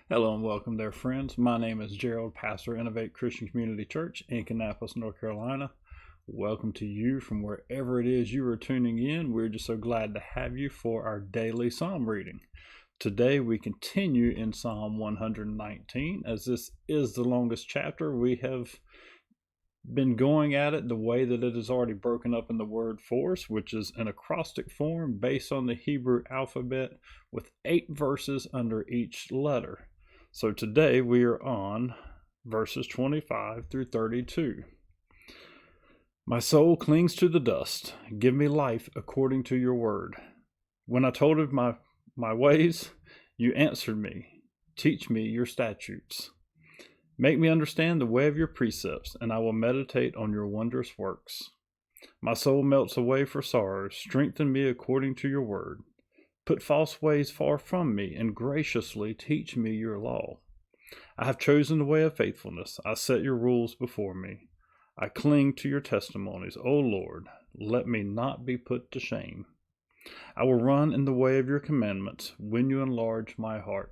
Hello and welcome there, friends. My name is Gerald, pastor Innovate Christian Community Church in Kannapolis, North Carolina. Welcome to you from wherever it is you are tuning in. We're just so glad to have you for our daily psalm reading. Today we continue in Psalm 119, as this is the longest chapter. We have been going at it the way that it is already broken up in the word for us, which is an acrostic form based on the Hebrew alphabet with 8 verses under each letter. So today we are on verses 25 through 32. My soul clings to the dust. Give me life according to your word. When I told of my ways, you answered me. Teach me your statutes. Make me understand the way of your precepts, and I will meditate on your wondrous works. My soul melts away for sorrow. Strengthen me according to your word. Put false ways far from me, and graciously teach me your law. I have chosen the way of faithfulness. I set your rules before me. I cling to your testimonies. O Lord, let me not be put to shame. I will run in the way of your commandments when you enlarge my heart.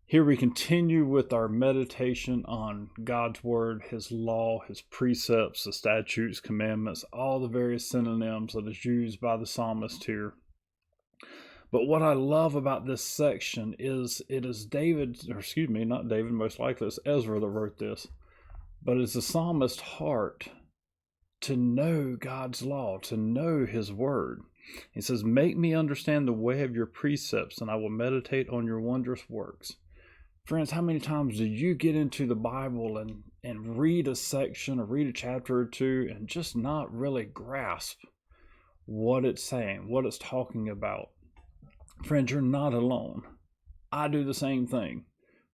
Here we continue with our meditation on God's word, his law, his precepts, the statutes, commandments, all the various synonyms that is used by the psalmist here. But what I love about this section is it is not David, most likely it's Ezra that wrote this, but it's the psalmist's heart to know God's law, to know his word. He says, make me understand the way of your precepts, and I will meditate on your wondrous works. Friends, how many times do you get into the Bible and read a section or read a chapter or two and just not really grasp what it's saying, what it's talking about? Friends, you're not alone. I do the same thing.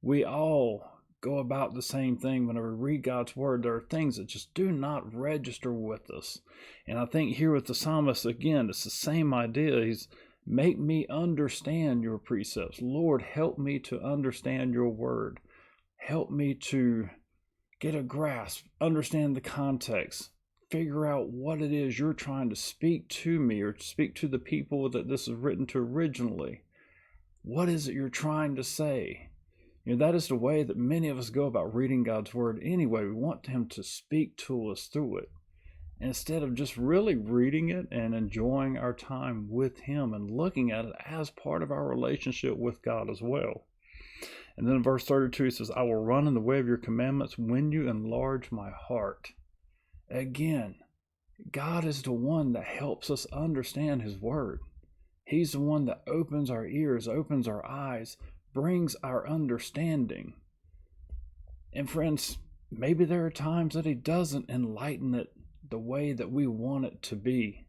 We all go about the same thing whenever we read God's word. There are things that just do not register with us. And I think here with the psalmist, again, it's the same idea. He's make me understand your precepts. Lord, help me to understand your word. Help me to get a grasp, understand the context, figure out what it is you're trying to speak to me or speak to the people that this is written to originally. What is it you're trying to say? That is the way that many of us go about reading God's word anyway. We want him to speak to us through it, instead of just really reading it and enjoying our time with him and looking at it as part of our relationship with God as well. And then in verse 32, he says, I will run in the way of your commandments when you enlarge my heart. Again, God is the one that helps us understand his word. He's the one that opens our ears, opens our eyes, brings our understanding. And friends, maybe there are times that he doesn't enlighten it the way that we want it to be.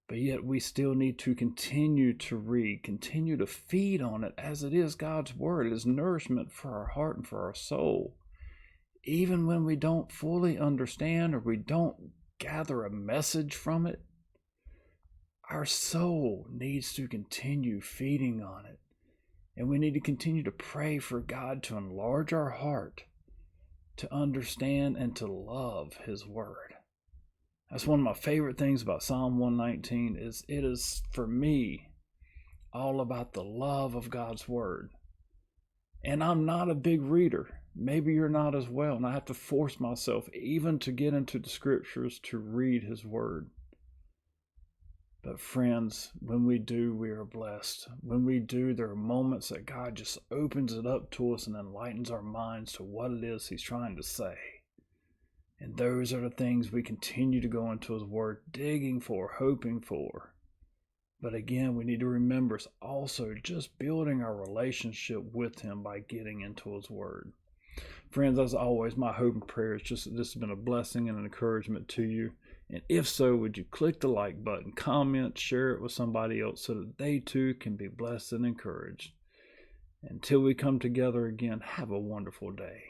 But yet we still need to continue to read, continue to feed on it as it is God's word. It is nourishment for our heart and for our soul. Even when we don't fully understand or we don't gather a message from it, our soul needs to continue feeding on it. And we need to continue to pray for God to enlarge our heart, to understand and to love his word. That's one of my favorite things about Psalm 119 is it is, for me, all about the love of God's word. And I'm not a big reader. Maybe you're not as well. And I have to force myself even to get into the scriptures to read his word. But friends, when we do, we are blessed. When we do, there are moments that God just opens it up to us and enlightens our minds to what it is he's trying to say. And those are the things we continue to go into his word, digging for, hoping for. But again, we need to remember it's also just building our relationship with him by getting into his word. Friends, as always, my hope and prayer is just that this has been a blessing and an encouragement to you. And if so, would you click the like button, comment, share it with somebody else so that they too can be blessed and encouraged. Until we come together again, have a wonderful day.